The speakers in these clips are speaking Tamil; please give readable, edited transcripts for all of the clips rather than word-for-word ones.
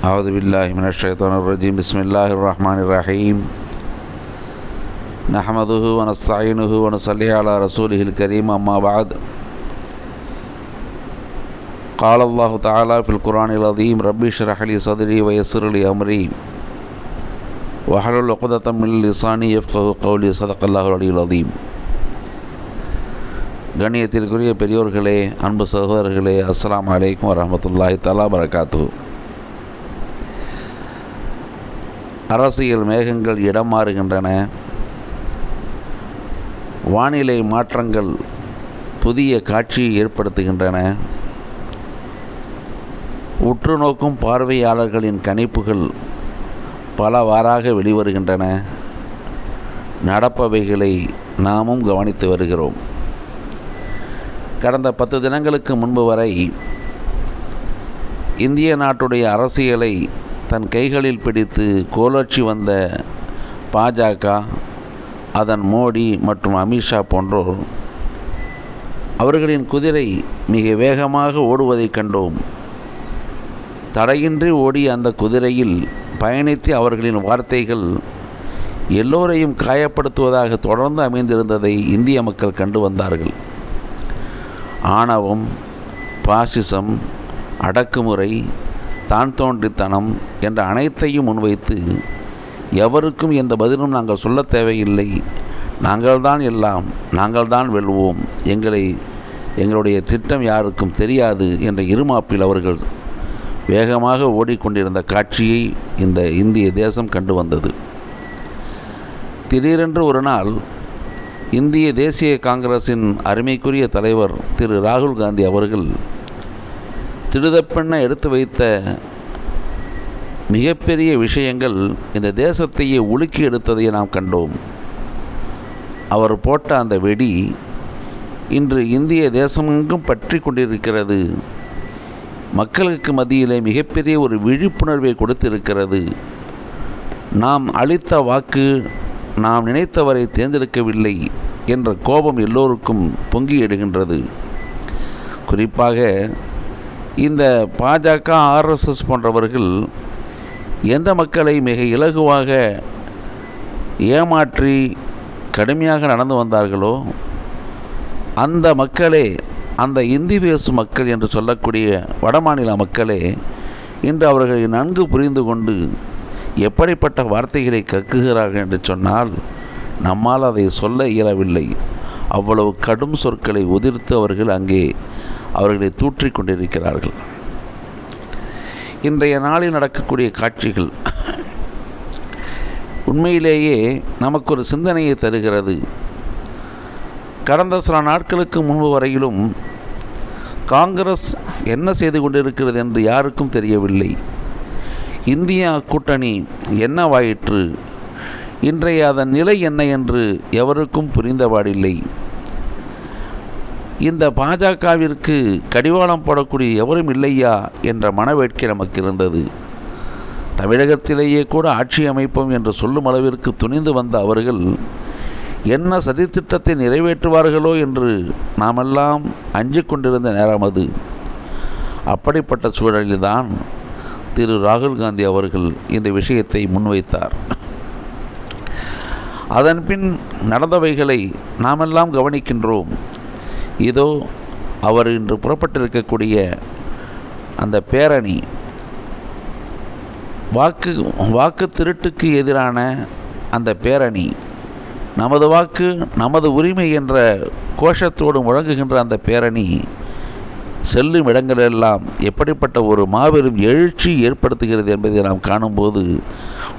أعوذ بالله من الشيطان الرجيم. بسم الله الرحمن الرحيم. نحمده ونستعينه ونصلي على رسوله الكريم. أما بعد، قال الله تعالى في القرآن العظيم: ربي اشرح لي صدري ويسر لي أمري واحلل عقدة من لساني يفقهوا قولي. صدق الله العلي العظيم. கண்ணியத்திற்குரிய பெரியோர்களே, அன்பு சகோதரர்களே, அஸ்ஸலாமு அலைக்கும் வரஹ்மத்துல்லாஹி தஆலா பரகாத்துஹு. அரசியல் மேகங்கள் இடம் மாறுகின்றன. வானிலை மாற்றங்கள் புதிய காட்சியை ஏற்படுத்துகின்றன. உற்று நோக்கும் பார்வையாளர்களின் கணிப்புகள் பலவாறாக வெளிவருகின்றன. நடப்பவைகளை நாமும் கவனித்து வருகிறோம். கடந்த 10 தினங்களுக்கு முன்பு வரை இந்திய நாட்டுடைய அரசியலை தன் கைகளில் பிடித்து கோலோச்சி வந்த பாஜக, அதன் மோடி மற்றும் அமித்ஷா போன்றோர் அவர்களின் குதிரை மிக வேகமாக ஓடுவதைக் கண்டோம். தடையின்றி ஓடிய அந்த குதிரையில் பயணித்து அவர்களின் வார்த்தைகள் எல்லோரையும் காயப்படுத்துவதாக தொடர்ந்து அமைந்திருந்ததை இந்திய மக்கள் கண்டு வந்தார்கள். ஆணவம், பாசிசம், அடக்குமுறை, தான் தோன்றித்தனம் என்ற அனைத்தையும் முன்வைத்து எவருக்கும் எந்த பதிலும் நாங்கள் சொல்ல தேவையில்லை, நாங்கள்தான் எல்லாம், நாங்கள்தான் வெல்வோம், எங்களுடைய திட்டம் யாருக்கும் தெரியாது என்ற இருமாப்பில் அவர்கள் வேகமாக ஓடிக்கொண்டிருந்த காட்சியை இந்த இந்திய தேசம் கண்டு வந்தது. திடீரென்று ஒரு நாள் இந்திய தேசிய காங்கிரஸின் அருமைக்குரிய தலைவர் திரு ராகுல் காந்தி அவர்கள் திடுதப்பெண்ண எடுத்து வைத்த மிகப்பெரிய விஷயங்கள் இந்த தேசத்தையே உலுக்கி எடுத்ததை நாம் கண்டோம். அவர் போட்ட அந்த வெடி இன்று இந்திய தேசமெங்கும் பற்றி கொண்டிருக்கிறது. மக்களுக்கு மத்தியிலே மிகப்பெரிய ஒரு விழிப்புணர்வை கொடுத்திருக்கிறது. நாம் அளித்த வாக்கு நாம் நினைத்தவரை தேர்ந்தெடுக்கவில்லை என்ற கோபம் எல்லோருக்கும் பொங்கி எடுகின்றது. குறிப்பாக இந்த பாஜக, ஆர்எஸ்எஸ் போன்றவர்கள் எந்த மக்களை மிக இலகுவாக ஏமாற்றி கடுமையாக நடந்து வந்தார்களோ அந்த மக்களே, அந்த இந்தி பேசும் மக்கள் என்று சொல்லக்கூடிய வடமாநில மக்களே, இன்று அவர்களை நன்கு புரிந்து கொண்டு எப்படிப்பட்ட வார்த்தைகளை கக்குகிறார்கள் என்று சொன்னால் நம்மால் அதை சொல்ல இயலவில்லை. அவ்வளவு கடும் சொற்களை உதிர்த்து அவர்கள் அங்கே அவர்களை தூற்றிக் கொண்டிருக்கிறார்கள். இன்றைய நாளில் நடக்கக்கூடிய காட்சிகள் உண்மையிலேயே நமக்கு ஒரு சிந்தனையை தருகிறது. கடந்த சில நாட்களுக்கு முன்பு வரையிலும் காங்கிரஸ் என்ன செய்து கொண்டிருக்கிறது என்று யாருக்கும் தெரியவில்லை. இந்தியா கூட்டணி என்னவாயிற்று, இன்றைய அதன் நிலை என்ன என்று எவருக்கும் புரிந்தபாடில்லை. இந்த பாஜகவிற்கு கடிவாளம் போடக்கூடிய எவரும் இல்லையா என்ற மனவேட்கை நமக்கு இருந்தது. தமிழகத்திலேயே கூட ஆட்சி அமைப்போம் என்று சொல்லும் அளவிற்கு துணிந்து வந்த அவர்கள் என்ன சதித்திட்டத்தை நிறைவேற்றுவார்களோ என்று நாமெல்லாம் அஞ்சு கொண்டிருந்த நேரம் அது. அப்படிப்பட்ட சூழலில்தான் திரு ராகுல் காந்தி அவர்கள் இந்த விஷயத்தை முன்வைத்தார். அதன்பின் நடந்தவைகளை நாமெல்லாம் கவனிக்கின்றோம். இதோ அவர் இன்று புறப்பட்டிருக்கக்கூடிய அந்த பேரணி வாக்கு திருட்டுக்கு எதிரான அந்த பேரணி, நமது வாக்கு நமது உரிமை என்ற கோஷத்தோடு முழங்குகின்ற அந்த பேரணி செல்லும் இடங்களெல்லாம் எப்படிப்பட்ட ஒரு மாபெரும் எழுச்சி ஏற்படுத்துகிறது என்பதை நாம் காணும்போது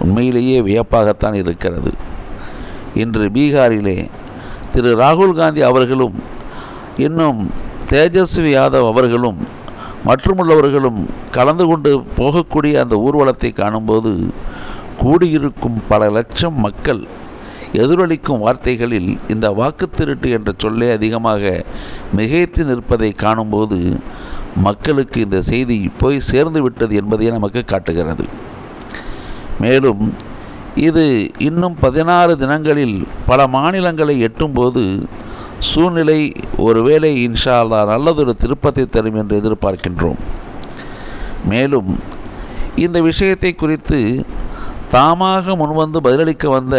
உண்மையிலேயே வியப்பாகத்தான் இருக்கிறது. இன்று பீகாரிலே திரு ராகுல் காந்தி அவர்களும் இன்னும் தேஜஸ்வி யாதவ் அவர்களும் மற்றுமுள்ளவர்களும் கலந்து கொண்டு போகக்கூடிய அந்த ஊர்வலத்தை காணும்போது கூடியிருக்கும் பல லட்சம் மக்கள் எதிரொலிக்கும் வார்த்தைகளில் இந்த வாக்கு திருட்டு என்ற சொல்லே அதிகமாக மிகைத்து நிற்பதை காணும்போது மக்களுக்கு இந்த செய்தி போய் சேர்ந்து விட்டது என்பதை நமக்கு காட்டுகிறது. மேலும் இது இன்னும் 16 தினங்களில் பல மாநிலங்களை எட்டும்போது சூழ்நிலை ஒருவேளை இன்ஷா அல்லாஹ் நல்லதொரு திருப்பத்தை தரும் என்று எதிர்பார்க்கின்றோம். மேலும் இந்த விஷயத்தை குறித்து தாமாக முன்வந்து பதிலளிக்க வந்த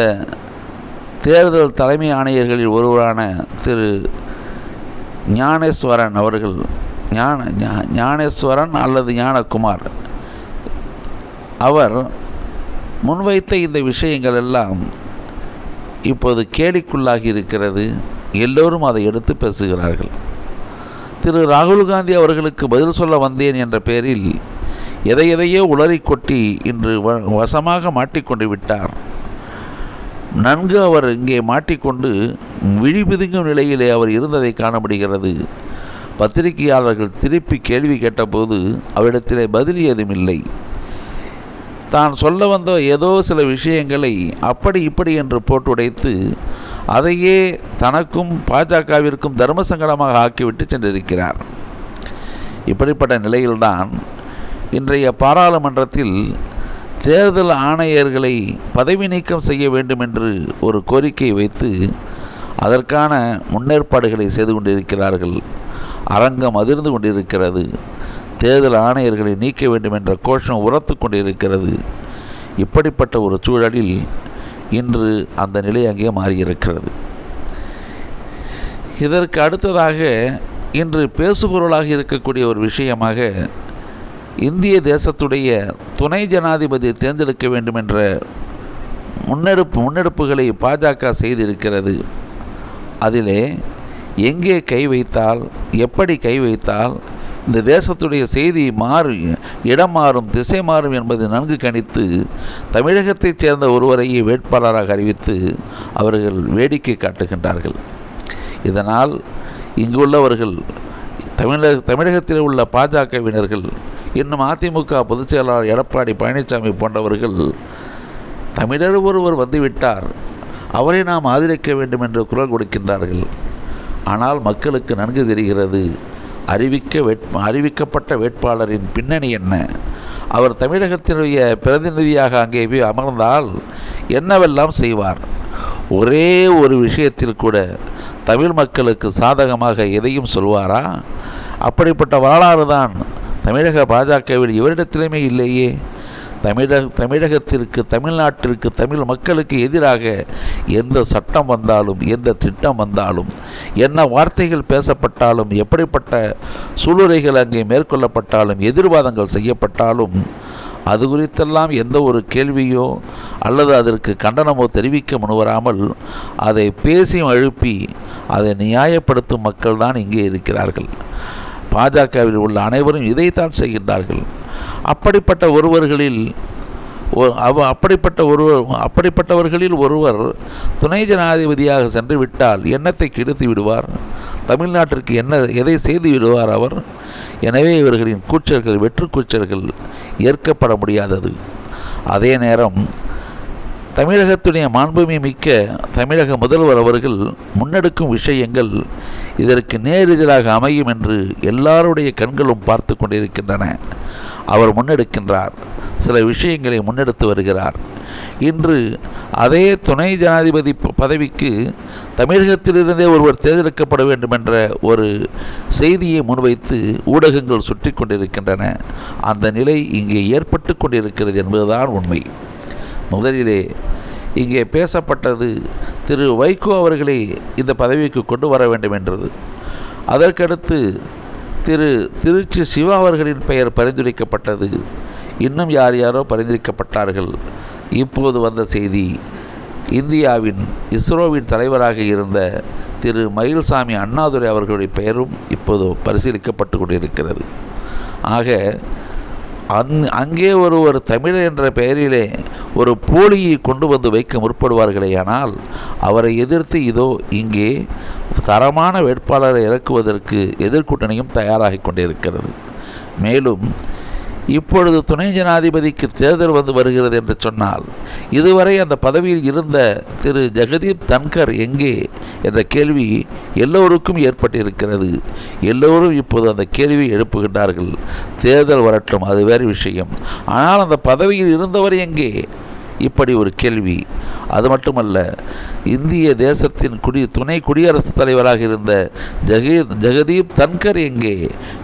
தேர்தல் தலைமை ஆணையர்களில் ஒருவரான திரு ஞானேஸ்வரன் அவர்கள், ஞானேஸ்வரன் அல்லது ஞானகுமார், அவர் முன்வைத்த இந்த விஷயங்கள் எல்லாம் இப்போது கேலிக்குள்ளாகி இருக்கிறது. எல்லோரும் அதை எடுத்து பேசுகிறார்கள். திரு ராகுல் காந்தி அவர்களுக்கு பதில் சொல்ல வந்தேன் என்ற பெயரில் எதையோ உளறி கொட்டி இன்று வசமாக மாட்டிக்கொண்டு விட்டார். நன்கு அவர் இங்கே மாட்டிக்கொண்டு விழிபிதுங்கும் நிலையிலே அவர் இருந்ததை காண முடிகிறது. பத்திரிகையாளர்கள் திருப்பி கேள்வி கேட்டபோது அவரிடத்திலே பதில் ஏதுமில்லை. தான் சொல்ல வந்த ஏதோ சில விஷயங்களை அப்படி இப்படி என்று போட்டுடைத்து அதையே தனக்கும் பாஜகவிற்கும் தர்ம சங்கடமாக ஆக்கிவிட்டு சென்றிருக்கிறார். இப்படிப்பட்ட நிலையில்தான் இன்றைய பாராளுமன்றத்தில் தேர்தல் ஆணையர்களை பதவி நீக்கம் செய்ய வேண்டும் என்று ஒரு கோரிக்கை வைத்து அதற்கான முன்னேற்பாடுகளை செய்து கொண்டிருக்கிறார்கள். அரங்கம் அதிர்ந்து கொண்டிருக்கிறது. தேர்தல் ஆணையர்களை நீக்க வேண்டும் என்ற கோஷம் உரத்து கொண்டிருக்கிறது. இப்படிப்பட்ட ஒரு சூழலில் இன்று அந்த நிலை அங்கே மாறியிருக்கிறது. இதற்கு அடுத்ததாக இன்று பேசுபொருளாக இருக்கக்கூடிய ஒரு விஷயமாக இந்திய தேசத்துடைய துணை ஜனாதிபதியை தேர்ந்தெடுக்க வேண்டும் என்ற முன்னெடுப்புகளை பாஜக செய்திருக்கிறது. அதிலே எங்கே கை வைத்தால், எப்படி கை வைத்தால் இந்த தேசத்துடைய செய்தி இடம் மாறும், திசை மாறும் என்பதை நன்கு கணித்து தமிழகத்தைச் சேர்ந்த ஒருவரையே வேட்பாளராக அறிவித்து அவர்கள் வேடிக்கை காட்டுகின்றார்கள். இதனால் இங்குள்ளவர்கள், தமிழகத்தில் உள்ள பாஜகவினர்கள், இன்னும் அதிமுக பொதுச் செயலாளர் எடப்பாடி பழனிசாமி போன்றவர்கள் தமிழர் ஒருவர் வந்துவிட்டார், அவரை நாம் ஆதரிக்க வேண்டும் என்று குரல் கொடுக்கின்றார்கள். ஆனால் மக்களுக்கு நன்கு தெரிகிறது அறிவிக்கப்பட்ட வேட்பாளரின் பின்னணி என்ன, அவர் தமிழகத்தினுடைய பிரதிநிதியாக அங்கே போய் அமர்ந்தால் என்னவெல்லாம் செய்வார். ஒரே ஒரு விஷயத்தில் கூட தமிழ் மக்களுக்கு சாதகமாக எதையும் சொல்வாரா? அப்படிப்பட்ட வரலாறு தான் தமிழக பாஜகவில் இவரிடத்திலுமே இல்லையே. தமிழகத்திற்கு, தமிழ்நாட்டிற்கு, தமிழ் மக்களுக்கு எதிராக எந்த சட்டம் வந்தாலும், எந்த திட்டம் வந்தாலும், என்ன வார்த்தைகள் பேசப்பட்டாலும், எப்படிப்பட்ட சூளுரைகள் அங்கே மேற்கொள்ளப்பட்டாலும், எதிர்வாதங்கள் செய்யப்பட்டாலும் அது குறித்தெல்லாம் எந்த ஒரு கேள்வியோ அல்லது அதற்கு கண்டனமோ தெரிவிக்க முன்வராமல் அதை பேசியும் எழுப்பி அதை நியாயப்படுத்தும் மக்கள் தான் இங்கே இருக்கிறார்கள். பாஜகவில் உள்ள அனைவரும் இதைத்தான் செய்கின்றார்கள். அப்படிப்பட்டவர்களில் ஒருவர் துணை ஜனாதிபதியாக சென்று விட்டால் எண்ணத்தை கெடுத்து விடுவார். தமிழ்நாட்டிற்கு எதை செய்து விடுவார் அவர். எனவே இவர்களின் கூச்சல்கள், வெற்று கூச்சல்கள் ஏற்கப்பட முடியாதது. அதே நேரம் தமிழகத்துடைய மாண்புமை மிக்க தமிழக முதல்வர் அவர்கள் முன்னெடுக்கும் விஷயங்கள் இதற்கு நேரெதிராக அமையும் என்று எல்லாருடைய கண்களும் பார்த்து கொண்டிருக்கின்றன. அவர் முன்னெடுக்கின்றார், சில விஷயங்களை முன்னெடுத்து வருகிறார். இன்று அதே துணை ஜனாதிபதி பதவிக்கு தமிழகத்திலிருந்தே ஒருவர் தேர்ந்தெடுக்கப்பட வேண்டும் என்ற ஒரு செய்தியை முன்வைத்து ஊடகங்கள் சுற்றி கொண்டிருக்கின்றன. அந்த நிலை இங்கே ஏற்பட்டு கொண்டிருக்கிறது என்பதுதான் உண்மை. முதலிலே இங்கே பேசப்பட்டது திரு வைகோ அவர்களை இந்த பதவிக்கு கொண்டு வர வேண்டும் என்றது. அதற்கடுத்து திருச்சி சிவா அவர்களின் பெயர் பரிந்துரைக்கப்பட்டது. இன்னும் யாரோ பரிந்துரைக்கப்பட்டார்கள். இப்போது வந்த செய்தி இந்தியாவின் இஸ்ரோவின் தலைவராக இருந்த திரு மயில்சாமி அண்ணாதுரை அவர்களுடைய பெயரும் இப்போது பரிசீலிக்கப்பட்டு கொண்டிருக்கிறது. ஆக அங்கே ஒரு தமிழர் என்ற பெயரிலே ஒரு போலியை கொண்டு வந்து வைக்க முற்படுவார்களேயானால் அவரை எதிர்த்து இதோ இங்கே தரமான வேட்பாளரை இறக்குவதற்கு எதிர்க்கூட்டணியும் தயாராகி கொண்டிருக்கிறது. மேலும் இப்பொழுது துணை ஜனாதிபதிக்கு தேர்தல் வருகிறது என்று சொன்னால் இதுவரை அந்த பதவியில் இருந்த திரு ஜெகதீப் தன்கர் எங்கே என்ற கேள்வி எல்லோருக்கும் ஏற்பட்டிருக்கிறது. எல்லோரும் இப்போது அந்த கேள்வியை எழுப்புகின்றார்கள். தேர்தல் வரட்டும், அது வேறு விஷயம். ஆனால் அந்த பதவியில் இருந்தவர் எங்கே இப்படி ஒரு கேள்வி. அது மட்டுமல்ல, இந்திய தேசத்தின் துணை குடியரசுத் தலைவராக இருந்த ஜெகதீப் தன்கர் எங்கே?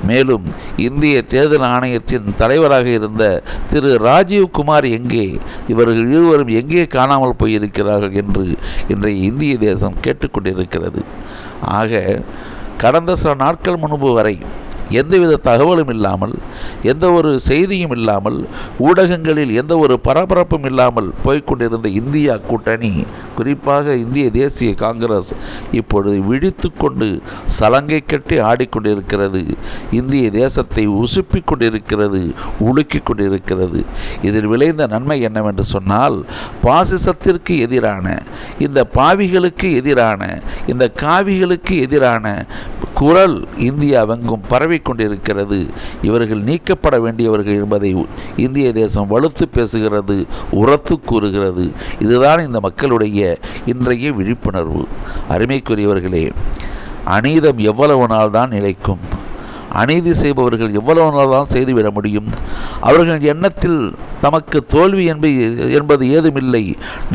மேலும் இந்திய தேர்தல் ஆணையத்தின் தலைவராக இருந்த திரு ராஜீவ் குமார் எங்கே? இவர்கள் இருவரும் எங்கே காணாமல் போயிருக்கிறார்கள் என்று இன்றைய இந்திய தேசம் கேட்டுக்கொண்டிருக்கிறது. ஆக கடந்த சில நாட்கள் முன்பு வரை எந்தவித தகவலும் இல்லாமல், எந்த ஒரு செய்தியும் இல்லாமல், ஊடகங்களில் எந்த ஒரு பரபரப்பும் இல்லாமல் போய்கொண்டிருந்த இந்தியா கூட்டணி, குறிப்பாக இந்திய தேசிய காங்கிரஸ் இப்பொழுது விழித்து கொண்டு சலங்கை கட்டி ஆடிக்கொண்டிருக்கிறது. இந்திய தேசத்தை உசுப்பிக் கொண்டிருக்கிறது, உலுக்கிக் கொண்டிருக்கிறது. இதில் விளைந்த நன்மை என்னவென்று சொன்னால், பாசிசத்திற்கு எதிரான, இந்த பாவிகளுக்கு எதிரான, இந்த காவிகளுக்கு எதிரான குரல் இந்தியாவெங்கும் பரவி கொண்டிருக்கிறது. இவர்கள் நீக்கப்பட வேண்டியவர்கள் என்பதை இந்திய தேசம் வலுத்து பேசுகிறது, உரத்து கூறுகிறது. இதுதான் இந்த மக்களுடைய இன்றைய விழிப்புணர்வு. அருமைக்குரியவர்களே, அநீதம் எவ்வளவு நாள் தான் நிலைக்கும்? அநீதி செய்பவர்கள் எவ்வளவு நாள் தான் செய்துவிட முடியும்? அவர்கள் எண்ணத்தில் தமக்கு தோல்வி என்பது ஏதுமில்லை.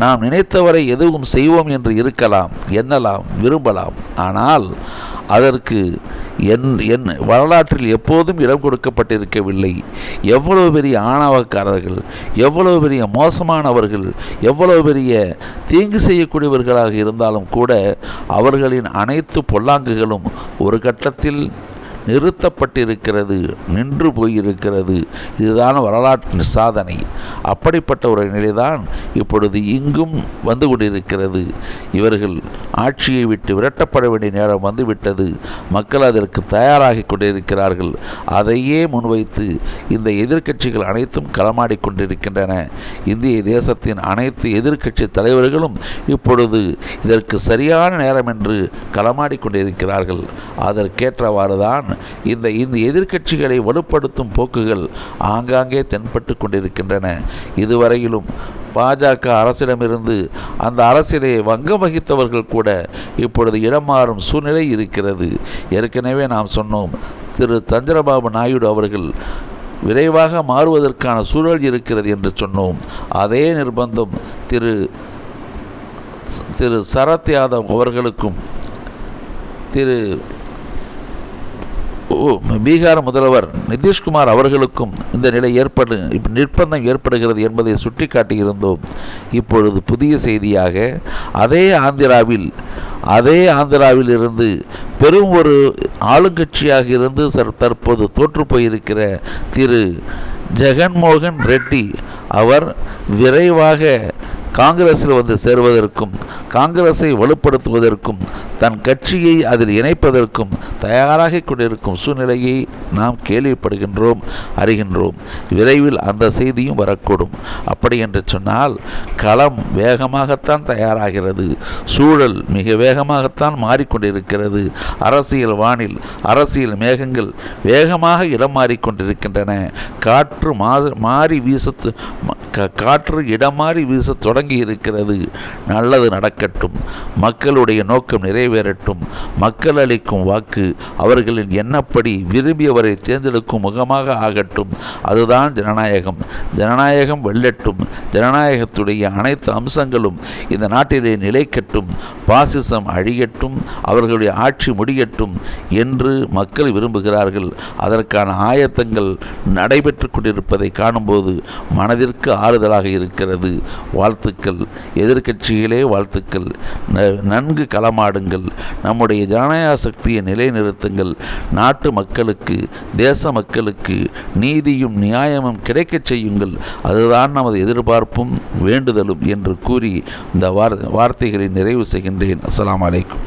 நாம் நினைத்தவரை எதுவும் செய்வோம் என்று இருக்கலாம், எண்ணலாம், விரும்பலாம். ஆனால் அதற்கு என் வரலாற்றில் எப்போதும் இடம் கொடுக்கப்பட்டிருக்கவில்லை. எவ்வளவு பெரிய ஆணவக்காரர்கள், எவ்வளவு பெரிய மோசமானவர்கள், எவ்வளவு பெரிய தீங்கு செய்யக்கூடியவர்களாக இருந்தாலும் கூட அவர்களின் அனைத்து பொல்லாங்குகளும் ஒரு கட்டத்தில் நிறுத்தப்பட்டிருக்கிறது, நின்று போயிருக்கிறது. இதுதான் வரலாற்றின் சாதனை. அப்படிப்பட்ட ஒரு நிலைதான் இப்பொழுது இங்கும் வந்து கொண்டிருக்கிறது. இவர்கள் ஆட்சியை விட்டு விரட்டப்பட வேண்டிய நேரம் வந்துவிட்டது. மக்கள் அதற்கு தயாராகி கொண்டிருக்கிறார்கள். அதையே முன்வைத்து இந்த எதிர்க்கட்சிகள் அனைத்தும் களமாடி கொண்டிருக்கின்றன. இந்திய தேசத்தின் அனைத்து எதிர்க்கட்சி தலைவர்களும் இப்பொழுது இதற்கு சரியான நேரம் என்று களமாடி கொண்டிருக்கிறார்கள். அதற்கேற்றவாறு தான் இந்த எதிர்க்கட்சிகளை வலுப்படுத்தும் போக்குகள் ஆங்காங்கே தென்பட்டு கொண்டிருக்கின்றன. இதுவரையிலும் பாஜக அரசிடமிருந்து அந்த அரசிலே வங்கம் வகித்தவர்கள் கூட இப்பொழுது இடம் மாறும் சூழ்நிலை இருக்கிறது. ஏற்கனவே நாம் சொன்னோம், திரு சந்திரபாபு நாயுடு அவர்கள் விரைவாக மாறுவதற்கான சூழல் இருக்கிறது என்று சொன்னோம். அதே நிர்பந்தம் திரு சரத் யாதவ் அவர்களுக்கும், திரு பீகார் முதல்வர் நிதிஷ்குமார் அவர்களுக்கும் இந்த நிலை நிர்பந்தம் ஏற்படுகிறது என்பதை சுட்டிக்காட்டியிருந்தோம். இப்பொழுது புதிய செய்தியாக அதே ஆந்திராவில் இருந்து பெரும் ஒரு ஆளுங்கட்சியாக இருந்து தற்போது தோற்று போயிருக்கிற திரு ஜெகன்மோகன் ரெட்டி அவர் விரைவாக காங்கிரஸில் வந்து சேருவதற்கும், காங்கிரஸை வலுப்படுத்துவதற்கும், தன் கட்சியை அதில் இணைப்பதற்கும் தயாராக கொண்டிருக்கும் சூழ்நிலையை நாம் கேள்விப்படுகின்றோம், அறிகின்றோம். விரைவில் அந்த செய்தியும் வரக்கூடும். அப்படி என்று சொன்னால் களம் வேகமாகத்தான் தயாராகிறது, சூழல் மிக வேகமாகத்தான் மாறிக்கொண்டிருக்கிறது. அரசியல் வானில் அரசியல் மேகங்கள் வேகமாக இடம் மாறிக்கொண்டிருக்கின்றன. காற்று இடம் மாறி வீச தொடங்கி இருக்கிறது. நல்லது நடக்கட்டும், மக்களுடைய நோக்கம் நிறைவேறட்டும். மக்கள் அளிக்கும் வாக்கு அவர்களின் எண்ணப்படி விரும்பியவரை தேர்ந்தெடுக்கும் முகமாக ஆகட்டும். அதுதான் ஜனநாயகம். ஜனநாயகம் வெல்லட்டும். ஜனநாயகத்துடைய அனைத்து அம்சங்களும் இந்த நாட்டிலே நிலைக்கட்டும். பாசிசம் அழியட்டும், அவர்களுடைய ஆட்சி முடியட்டும் என்று மக்கள் விரும்புகிறார்கள். அதற்கான ஆயத்தங்கள் நடைபெற்று கொண்டிருப்பதை காணும்போது மனதிற்கு ஆறுதலாக இருக்கிறது. வாழ்த்துக்கள் எதிர்க்கட்சிகளே, வாழ்த்துக்கள். நன்கு களமாடுங்கள். நம்முடைய ஜனநாயக சக்தியை நிலைநிறுத்துங்கள். நாட்டு மக்களுக்கு, தேச மக்களுக்கு நீதியும் நியாயமும் கிடைக்கச் செய்யுங்கள். அதுதான் நமது எதிர்பார்ப்பும் வேண்டுதலும் என்று கூறி இந்த வார்த்தைகளை நிறைவு செய்கின்றேன். அஸ்ஸலாமு அலைக்கும்.